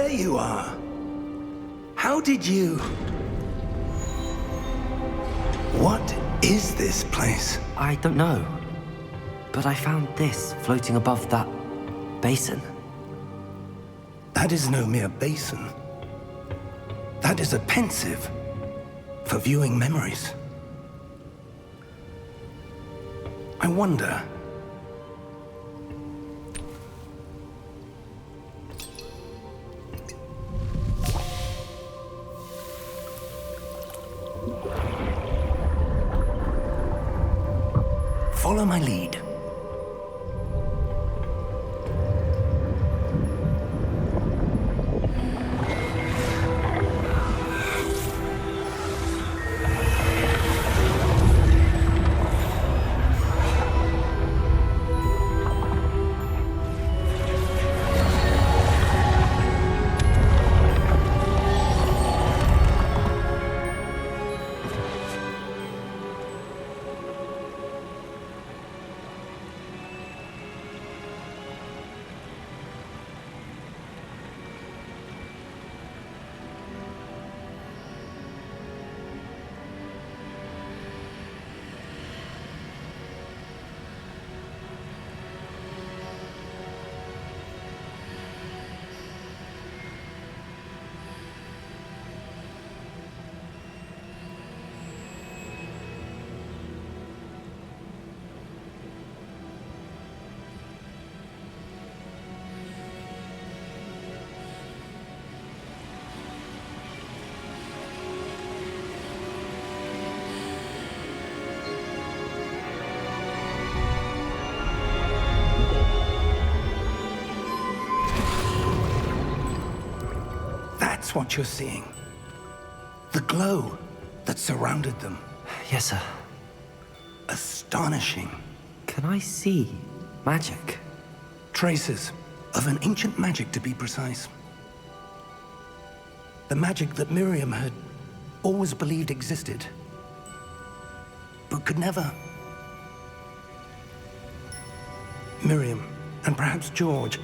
there you are. How did you... What is this place? I don't know. But I found this floating above that basin. That is no mere basin. That is a pensive for viewing memories. I wonder... Follow my lead. That's what you're seeing. The glow that surrounded them. Yes, sir. Astonishing. Can I see magic? Traces of an ancient magic, to be precise. The magic that Miriam had always believed existed, but could never. Miriam, and perhaps George,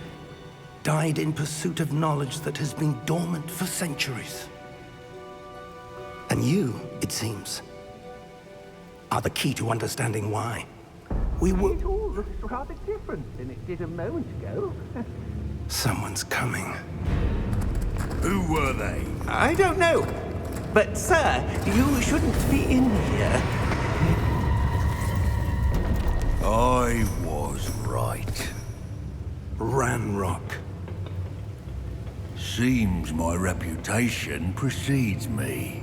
died in pursuit of knowledge that has been dormant for centuries. And you, it seems, are the key to understanding why. It all looks rather different than it did a moment ago. Someone's coming. Who were they? I don't know. But, sir, you shouldn't be in here. I was right. Ranrock. Seems my reputation precedes me.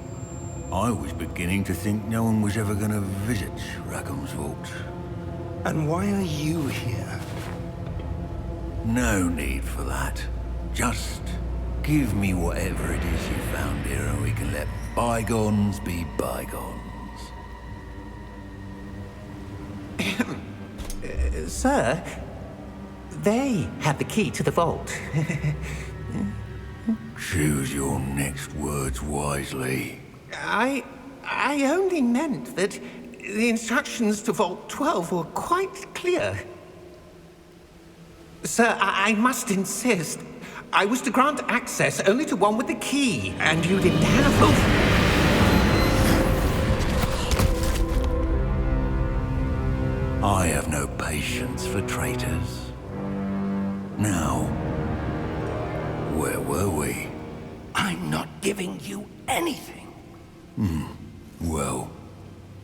I was beginning to think no one was ever going to visit Rackham's vault. And why are you here? No need for that. Just give me whatever it is you found here and we can let bygones be bygones. Sir, they have the key to the vault. Choose your next words wisely. I only meant that the instructions to Vault 12 were quite clear. Sir, I must insist. I was to grant access only to one with the key, and you didn't have both. I have no patience for traitors. Now, where were we? I'm not giving you anything. Well,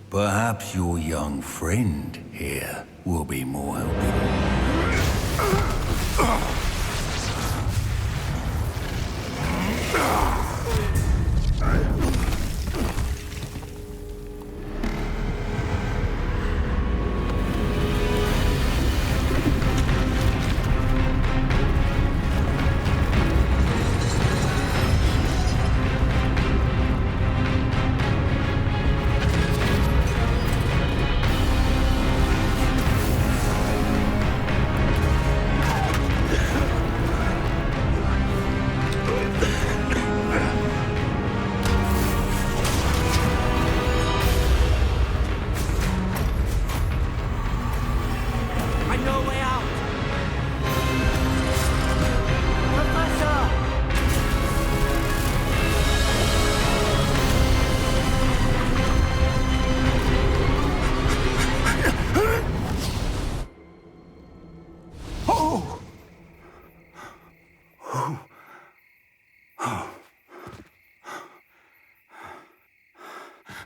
perhaps your young friend here will be more helpful.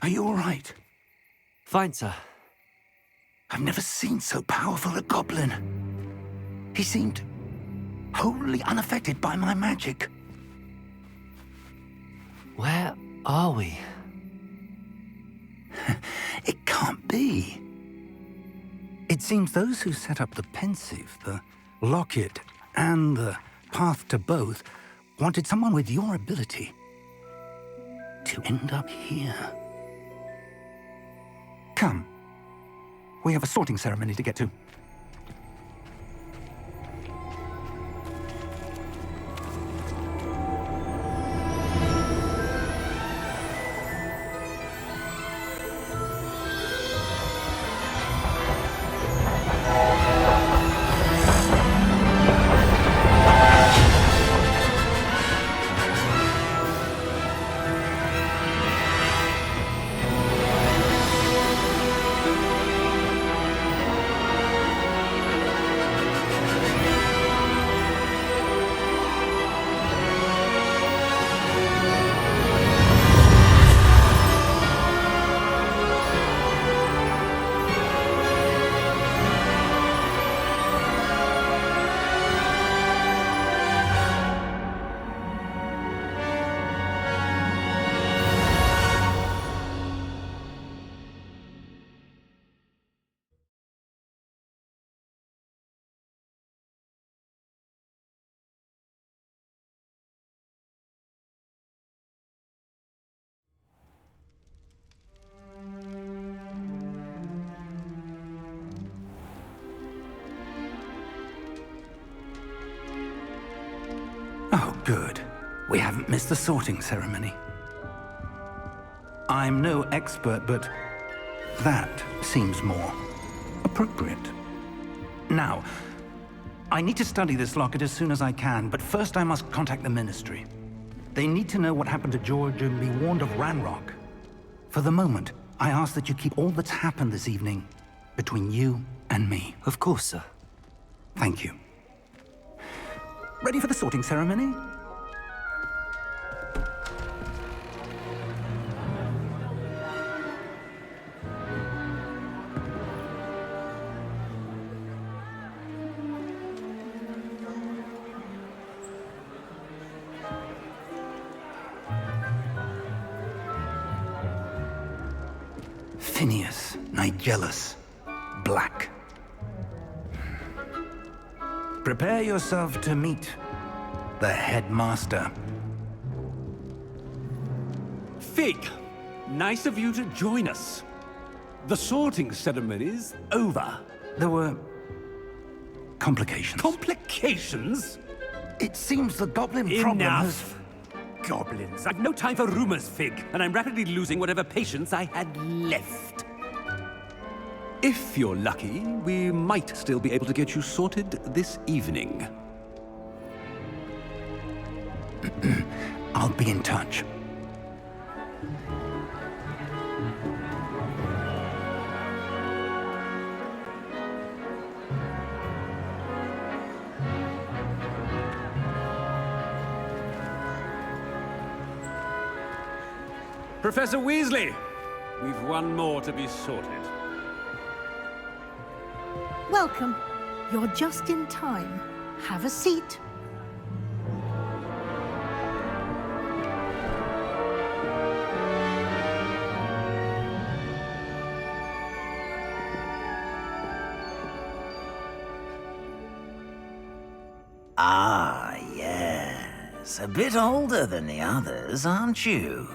Are you all right? Fine, sir. I've never seen so powerful a goblin. He seemed wholly unaffected by my magic. Where are we? It can't be. It seems those who set up the pensive, the locket, and the path to both wanted someone with your ability to end up here. Come. We have a sorting ceremony to get to. Oh, good. We haven't missed the sorting ceremony. I'm no expert, but that seems more appropriate. Now, I need to study this locket as soon as I can, but first I must contact the Ministry. They need to know what happened to George and be warned of Ranrock. For the moment, I ask that you keep all that's happened this evening between you and me. Of course, sir. Thank you. Ready for the sorting ceremony? Phineas, Nigellus, Black. Prepare yourself to meet the headmaster. Fig, nice of you to join us. The sorting ceremony's over. There were complications. Complications? It seems the goblin problem has... Enough! Goblins. I've no time for rumors, Fig, and I'm rapidly losing whatever patience I had left. If you're lucky, we might still be able to get you sorted this evening. I'll be in touch. Professor Weasley, we've one more to be sorted. Welcome. You're just in time. Have a seat. Ah, yes. A bit older than the others, aren't you?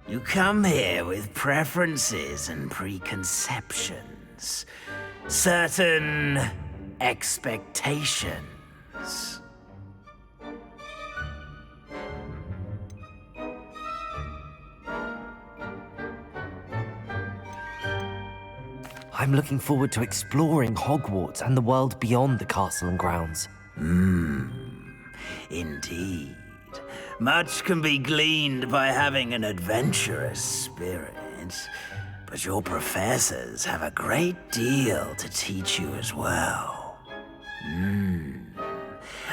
You come here with preferences and preconceptions. Certain expectations. I'm looking forward to exploring Hogwarts and the world beyond the castle and grounds. Indeed. Much can be gleaned by having an adventurous spirit, but your professors have a great deal to teach you as well.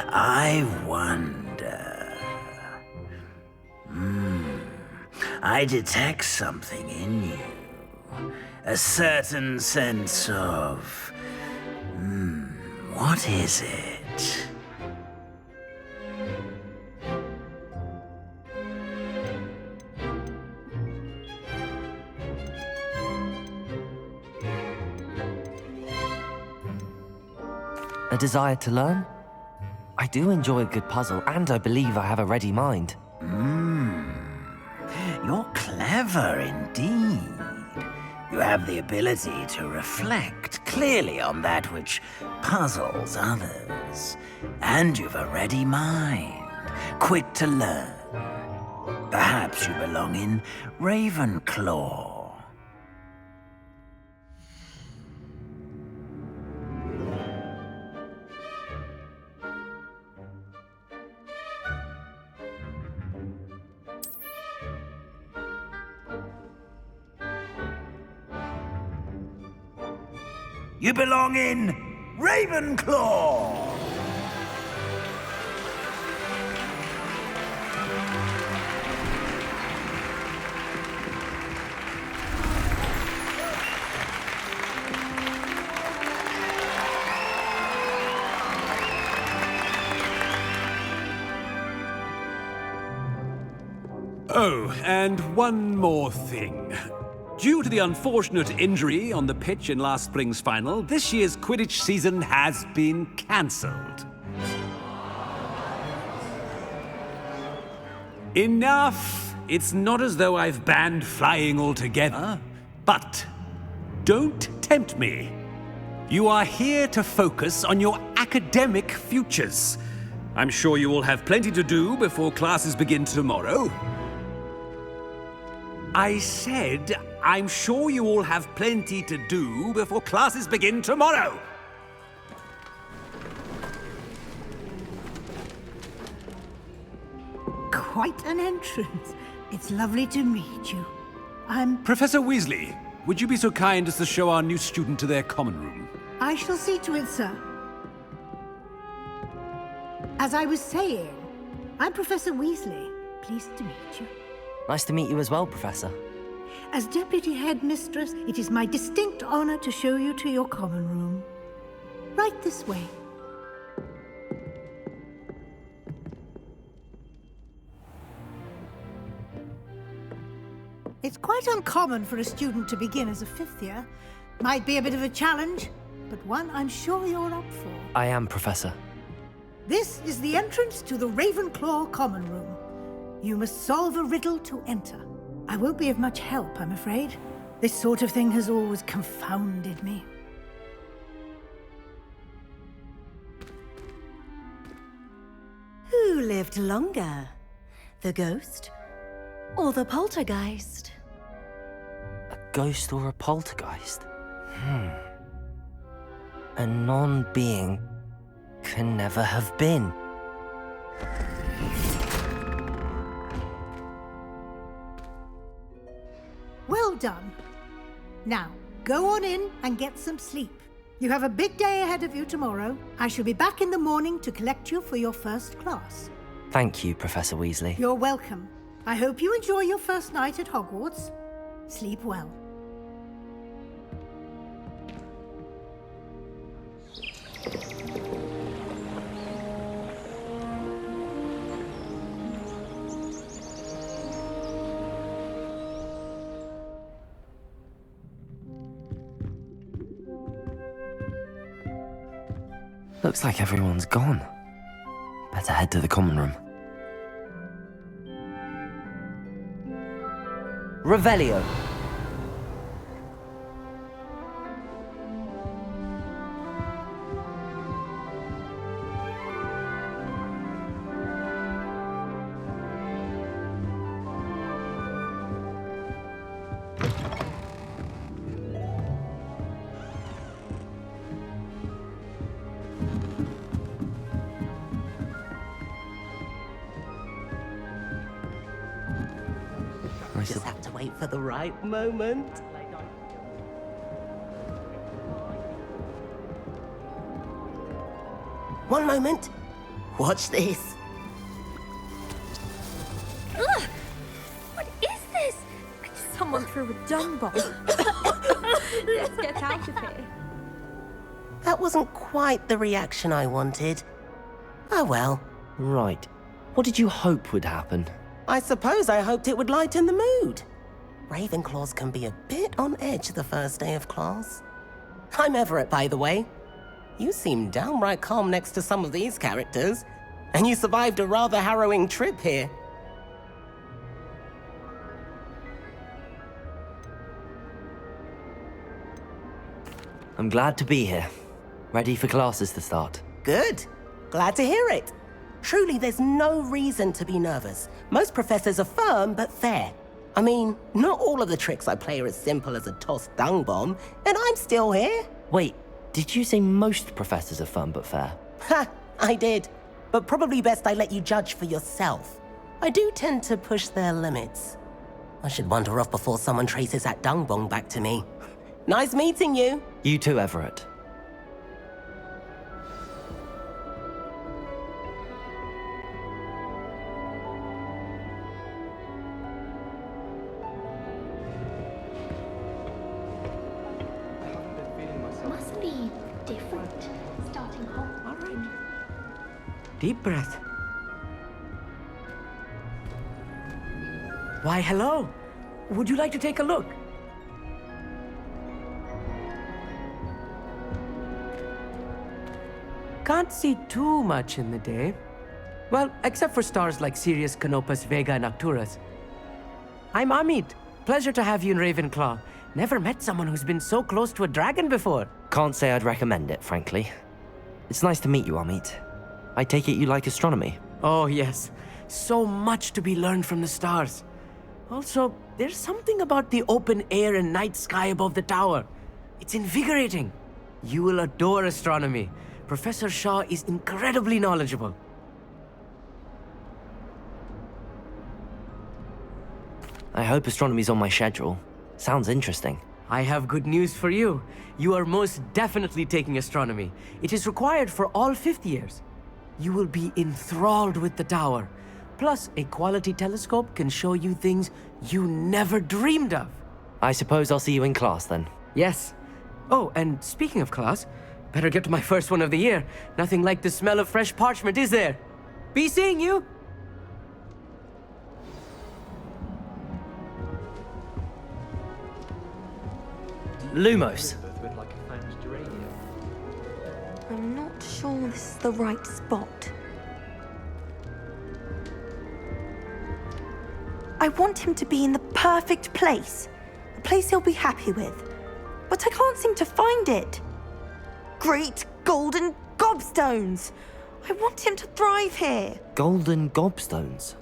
I wonder... I detect something in you. A certain sense of... what is it? A desire to learn? I do enjoy a good puzzle, and I believe I have a ready mind. You're clever indeed. You have the ability to reflect clearly on that which puzzles others. And you've a ready mind, quick to learn. Perhaps you belong in Ravenclaw. You belong in Ravenclaw! Oh, and one more thing. Due to the unfortunate injury on the pitch in last spring's final, this year's Quidditch season has been cancelled. Enough! It's not as though I've banned flying altogether, but don't tempt me. You are here to focus on your academic futures. I'm sure you will have plenty to do before classes begin tomorrow. I said, I'm sure you all have plenty to do before classes begin tomorrow. Quite an entrance. It's lovely to meet you. Professor Weasley, would you be so kind as to show our new student to their common room? I shall see to it, sir. As I was saying, I'm Professor Weasley. Pleased to meet you. Nice to meet you as well, Professor. As Deputy Headmistress, it is my distinct honor to show you to your common room. Right this way. It's quite uncommon for a student to begin as a fifth year. Might be a bit of a challenge, but one I'm sure you're up for. I am, Professor. This is the entrance to the Ravenclaw common room. You must solve a riddle to enter. I won't be of much help, I'm afraid. This sort of thing has always confounded me. Who lived longer? The ghost or the poltergeist? A ghost or a poltergeist? A non-being can never have been. Well done. Now, go on in and get some sleep. You have a big day ahead of you tomorrow. I shall be back in the morning to collect you for your first class. Thank you, Professor Weasley. You're welcome. I hope you enjoy your first night at Hogwarts. Sleep well. Looks like everyone's gone. Better head to the common room. Revelio. Just have to wait for the right moment. One moment. Watch this. Ugh! What is this? someone threw a dung bomb. Let's get out of here. That wasn't quite the reaction I wanted. Oh well. Right. What did you hope would happen? I suppose I hoped it would lighten the mood. Ravenclaws can be a bit on edge the first day of class. I'm Everett, by the way. You seem downright calm next to some of these characters, and you survived a rather harrowing trip here. I'm glad to be here. Ready for classes to start. Good. Glad to hear it. Truly, there's no reason to be nervous. Most professors are firm but fair. I mean, not all of the tricks I play are as simple as a tossed dung bomb, and I'm still here. Wait, did you say most professors are firm but fair? Ha, I did. But probably best I let you judge for yourself. I do tend to push their limits. I should wander off before someone traces that dung bomb back to me. Nice meeting you. You too, Everett. Must be different. Starting hot. All right. Deep breath. Why, hello. Would you like to take a look? Can't see too much in the day. Well, except for stars like Sirius, Canopus, Vega, and Arcturus. I'm Amit. Pleasure to have you in Ravenclaw. Never met someone who's been so close to a dragon before. Can't say I'd recommend it, frankly. It's nice to meet you, Amit. I take it you like astronomy. Oh, yes. So much to be learned from the stars. Also, there's something about the open air and night sky above the tower. It's invigorating. You will adore astronomy. Professor Shaw is incredibly knowledgeable. I hope astronomy's on my schedule. Sounds interesting. I have good news for you. You are most definitely taking astronomy. It is required for all fifth years. You will be enthralled with the tower. Plus, a quality telescope can show you things you never dreamed of. I suppose I'll see you in class then. Yes. Oh, and speaking of class, better get to my first one of the year. Nothing like the smell of fresh parchment, is there? Be seeing you! Lumos. I'm not sure this is the right spot. I want him to be in the perfect place. A place he'll be happy with. But I can't seem to find it. Great golden gobstones! I want him to thrive here. Golden gobstones?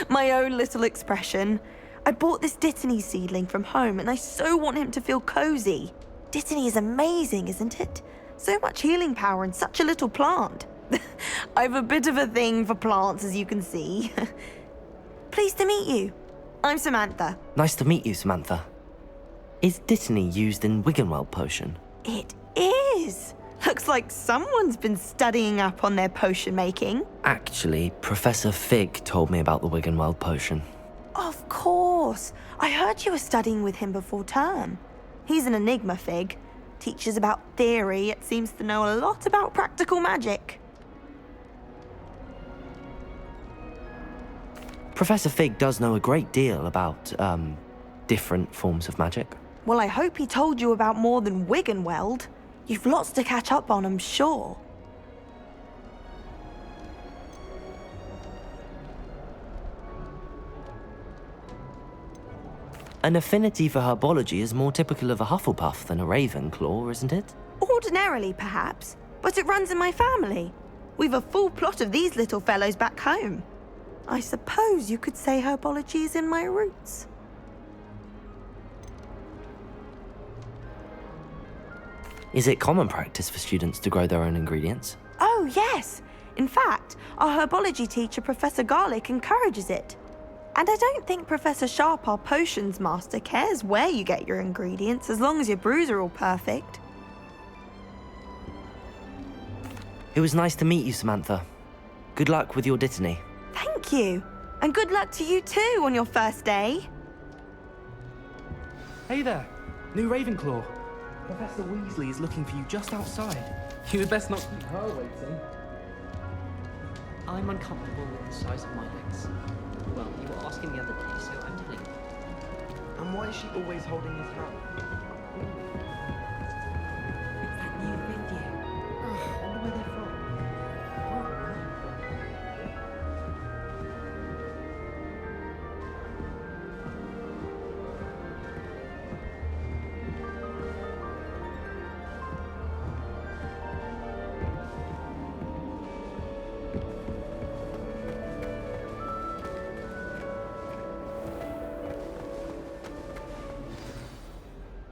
My own little expression. I bought this Dittany seedling from home and I so want him to feel cozy. Dittany is amazing, isn't it? So much healing power in such a little plant. I've a bit of a thing for plants, as you can see. Pleased to meet you. I'm Samantha. Nice to meet you, Samantha. Is Dittany used in Wiggenweld potion? It is. Looks like someone's been studying up on their potion making. Actually, Professor Fig told me about the Wiggenweld potion. Of course. I heard you were studying with him before term. He's an enigma, Fig. Teaches about theory, yet seems to know a lot about practical magic. Professor Fig does know a great deal about, different forms of magic. Well, I hope he told you about more than Wiggenweld. You've lots to catch up on, I'm sure. An affinity for herbology is more typical of a Hufflepuff than a Ravenclaw, isn't it? Ordinarily, perhaps, but it runs in my family. We've a full plot of these little fellows back home. I suppose you could say herbology is in my roots. Is it common practice for students to grow their own ingredients? Oh, yes. In fact, our herbology teacher, Professor Garlick, encourages it. And I don't think Professor Sharp, our potions master, cares where you get your ingredients, as long as your brews are all perfect. It was nice to meet you, Samantha. Good luck with your Dittany. Thank you. And good luck to you too on your first day. Hey there, new Ravenclaw. Professor Weasley is looking for you just outside. You had best not keep her waiting. I'm uncomfortable with the size of my legs. Well, you were asking the other day, so I'm telling you. And why is she always holding his hand? It's that new video. I wonder where they're from.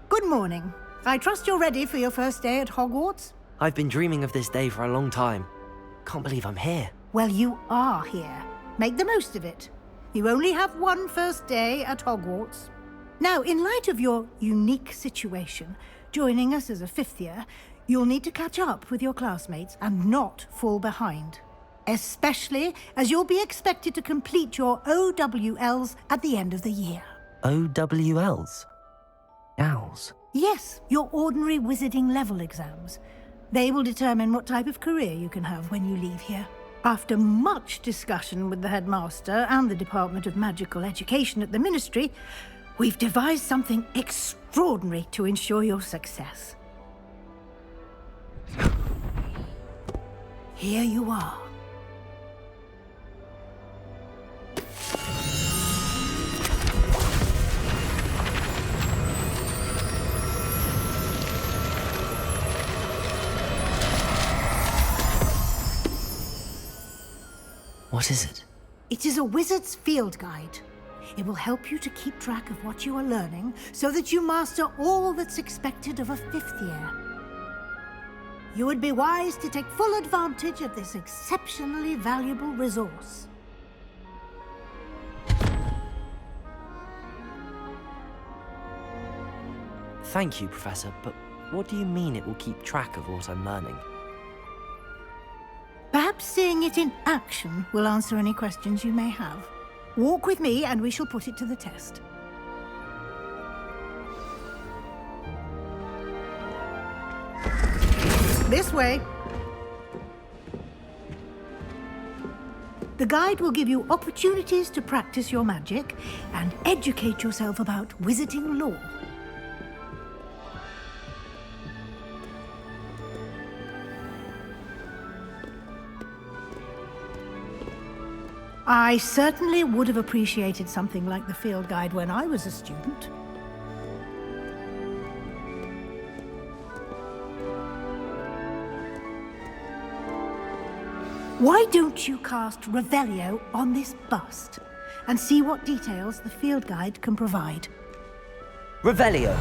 Good morning. I trust you're ready for your first day at Hogwarts? I've been dreaming of this day for a long time. Can't believe I'm here. Well, you are here. Make the most of it. You only have one first day at Hogwarts. Now, in light of your unique situation, joining us as a fifth year, you'll need to catch up with your classmates and not fall behind. Especially as you'll be expected to complete your OWLs at the end of the year. OWLs? Owls? Yes, your ordinary wizarding level exams. They will determine what type of career you can have when you leave here. After much discussion with the headmaster and the Department of Magical Education at the Ministry, we've devised something extraordinary to ensure your success. Here you are. What is it? It is a wizard's field guide. It will help you to keep track of what you are learning so that you master all that's expected of a fifth year. You would be wise to take full advantage of this exceptionally valuable resource. Thank you, Professor, but what do you mean it will keep track of what I'm learning? Perhaps seeing it in action will answer any questions you may have. Walk with me and we shall put it to the test. This way. The guide will give you opportunities to practice your magic and educate yourself about wizarding lore. I certainly would have appreciated something like the field guide when I was a student. Why don't you cast Revelio on this bust and see what details the field guide can provide? Revelio!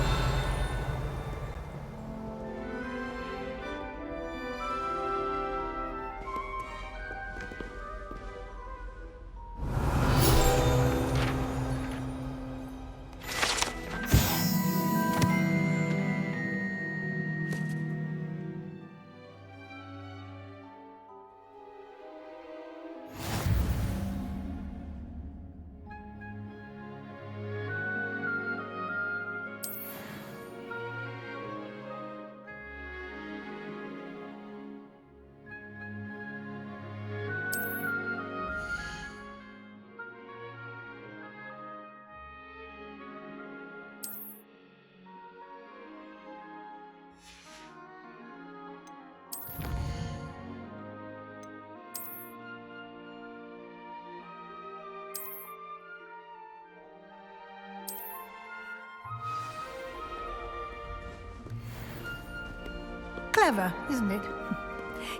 Clever, isn't it?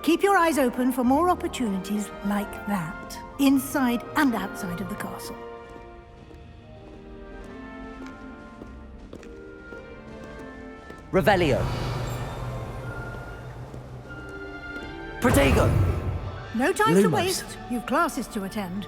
Keep your eyes open for more opportunities like that, inside and outside of the castle. Revelio! Protego! No time to Lumos. waste. You've classes to attend.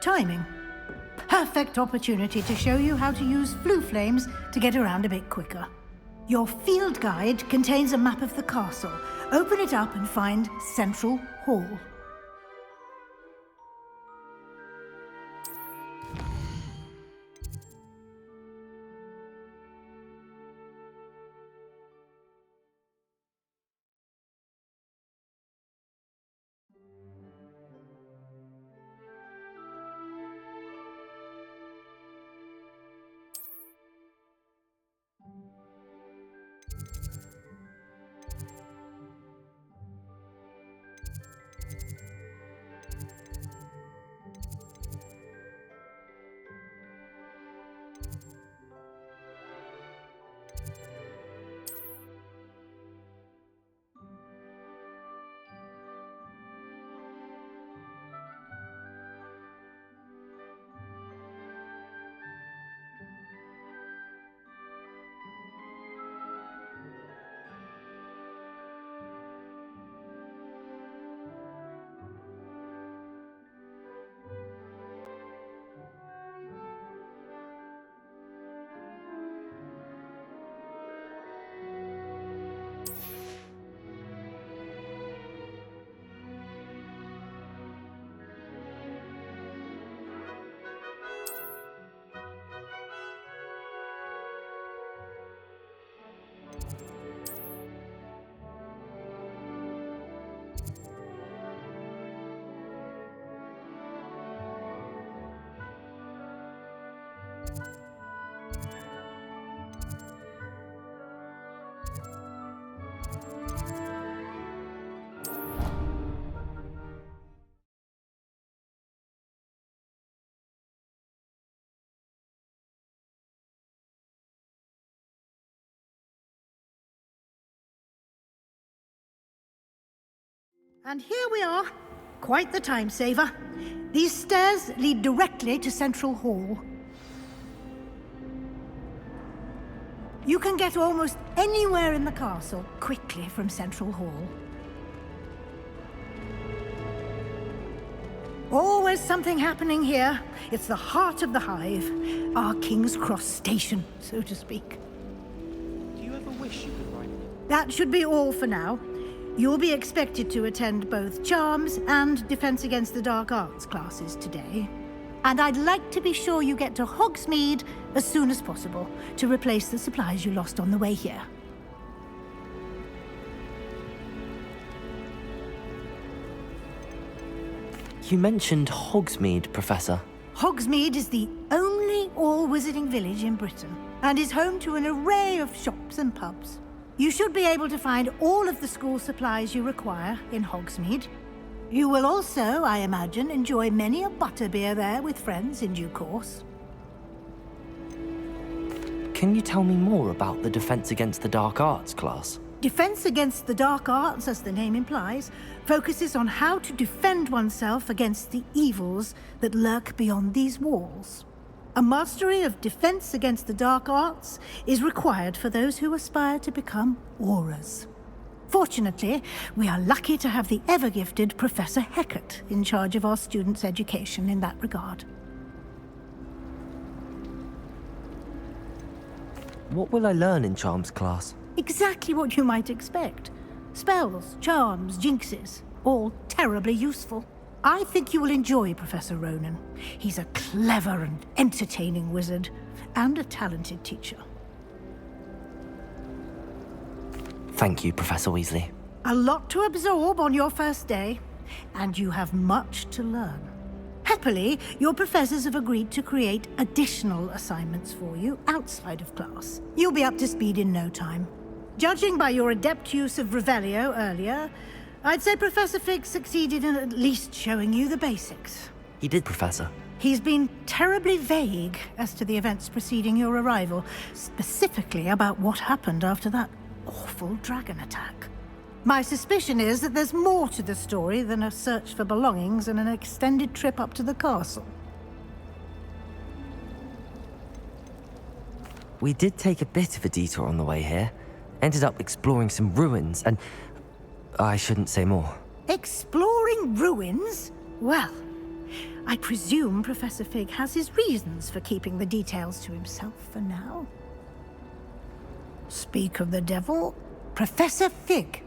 Perfect timing. Perfect opportunity to show you how to use flue flames to get around a bit quicker. Your field guide contains a map of the castle. Open it up and find Central Hall. And here we are. Quite the time saver. These stairs lead directly to Central Hall. You can get almost anywhere in the castle quickly from Central Hall. Always something happening here. It's the heart of the Hive. Our King's Cross station, so to speak. Do you ever wish you could write? That should be all for now. You'll be expected to attend both Charms and Defense Against the Dark Arts classes today. And I'd like to be sure you get to Hogsmeade as soon as possible to replace the supplies you lost on the way here. You mentioned Hogsmeade, Professor. Hogsmeade is the only all-wizarding village in Britain and is home to an array of shops and pubs. You should be able to find all of the school supplies you require in Hogsmeade. You will also, I imagine, enjoy many a butterbeer there with friends in due course. Can you tell me more about the Defense Against the Dark Arts class? Defense Against the Dark Arts, as the name implies, focuses on how to defend oneself against the evils that lurk beyond these walls. A mastery of Defense Against the Dark Arts is required for those who aspire to become Aurors. Fortunately, we are lucky to have the ever-gifted Professor Hecat in charge of our students' education in that regard. What will I learn in Charms class? Exactly what you might expect. Spells, charms, jinxes, all terribly useful. I think you will enjoy Professor Ronan. He's a clever and entertaining wizard, and a talented teacher. Thank you, Professor Weasley. A lot to absorb on your first day, and you have much to learn. Happily, your professors have agreed to create additional assignments for you outside of class. You'll be up to speed in no time. Judging by your adept use of Revelio earlier, I'd say Professor Fig succeeded in at least showing you the basics. He did, Professor. He's been terribly vague as to the events preceding your arrival, specifically about what happened after that awful dragon attack. My suspicion is that there's more to the story than a search for belongings and an extended trip up to the castle. We did take a bit of a detour on the way here. Ended up exploring some ruins and... I shouldn't say more. Exploring ruins? Well, I presume Professor Fig has his reasons for keeping the details to himself for now. Speak of the devil, Professor Fig.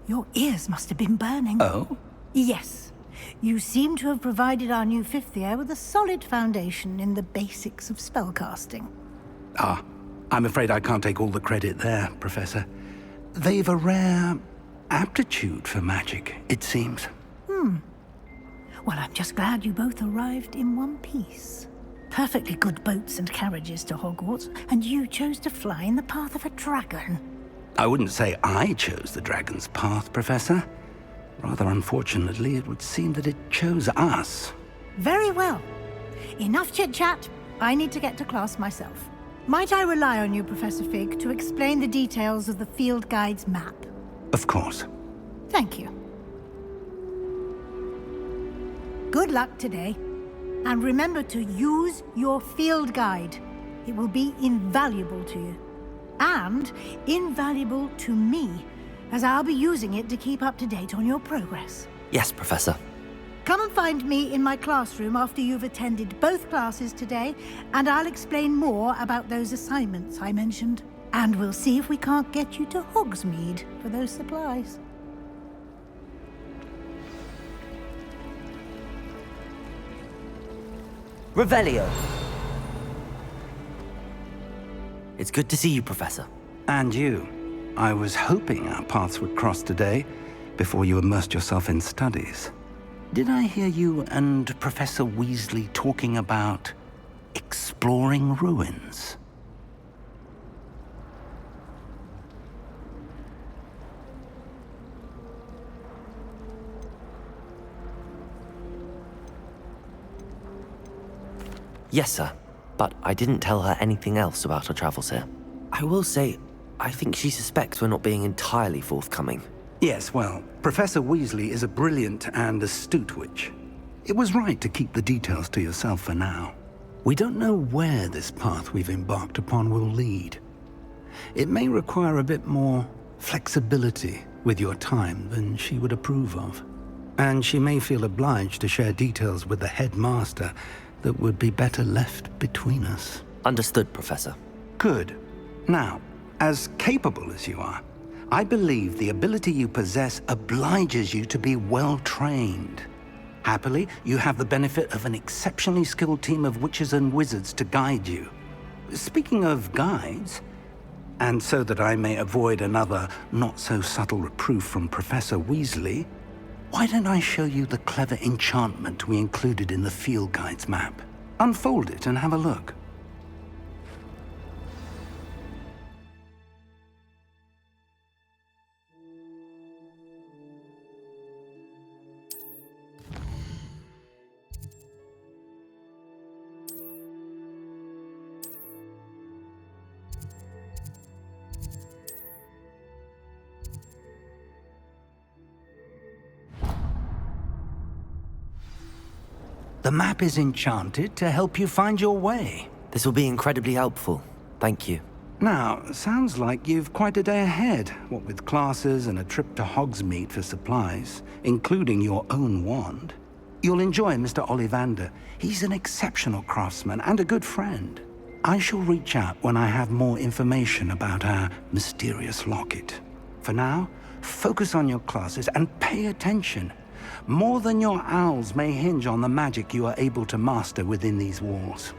Your ears must have been burning. Oh? Yes. You seem to have provided our new fifth year with a solid foundation in the basics of spellcasting. Ah, I'm afraid I can't take all the credit there, Professor. They've a rare aptitude for magic, it seems. Well, I'm just glad you both arrived in one piece. Perfectly good boats and carriages to Hogwarts, and you chose to fly in the path of a dragon. I wouldn't say I chose the dragon's path, Professor. Rather unfortunately, it would seem that it chose us. Very well. Enough chit-chat. I need to get to class myself. Might I rely on you, Professor Fig, to explain the details of the field guide's map? Of course. Thank you. Good luck today. And remember to use your field guide. It will be invaluable to you. And invaluable to me, as I'll be using it to keep up to date on your progress. Yes, Professor. Come and find me in my classroom after you've attended both classes today, and I'll explain more about those assignments I mentioned. And we'll see if we can't get you to Hogsmeade for those supplies. Revelio. It's good to see you, Professor. And you. I was hoping our paths would cross today, before you immersed yourself in studies. Did I hear you and Professor Weasley talking about exploring ruins? Yes, sir. But I didn't tell her anything else about our travels here. I will say, I think she suspects we're not being entirely forthcoming. Yes, well, Professor Weasley is a brilliant and astute witch. It was right to keep the details to yourself for now. We don't know where this path we've embarked upon will lead. It may require a bit more flexibility with your time than she would approve of. And she may feel obliged to share details with the headmaster that would be better left between us. Understood, Professor. Good. Now, as capable as you are, I believe the ability you possess obliges you to be well-trained. Happily, you have the benefit of an exceptionally skilled team of witches and wizards to guide you. Speaking of guides, and so that I may avoid another not-so-subtle reproof from Professor Weasley, why don't I show you the clever enchantment we included in the field guide's map? Unfold it and have a look. The map is enchanted to help you find your way. This will be incredibly helpful. Thank you. Now, sounds like you've quite a day ahead, what with classes and a trip to Hogsmeade for supplies, including your own wand. You'll enjoy Mr. Ollivander. He's an exceptional craftsman and a good friend. I shall reach out when I have more information about our mysterious locket. For now, focus on your classes and pay attention. More than your owls may hinge on the magic you are able to master within these walls.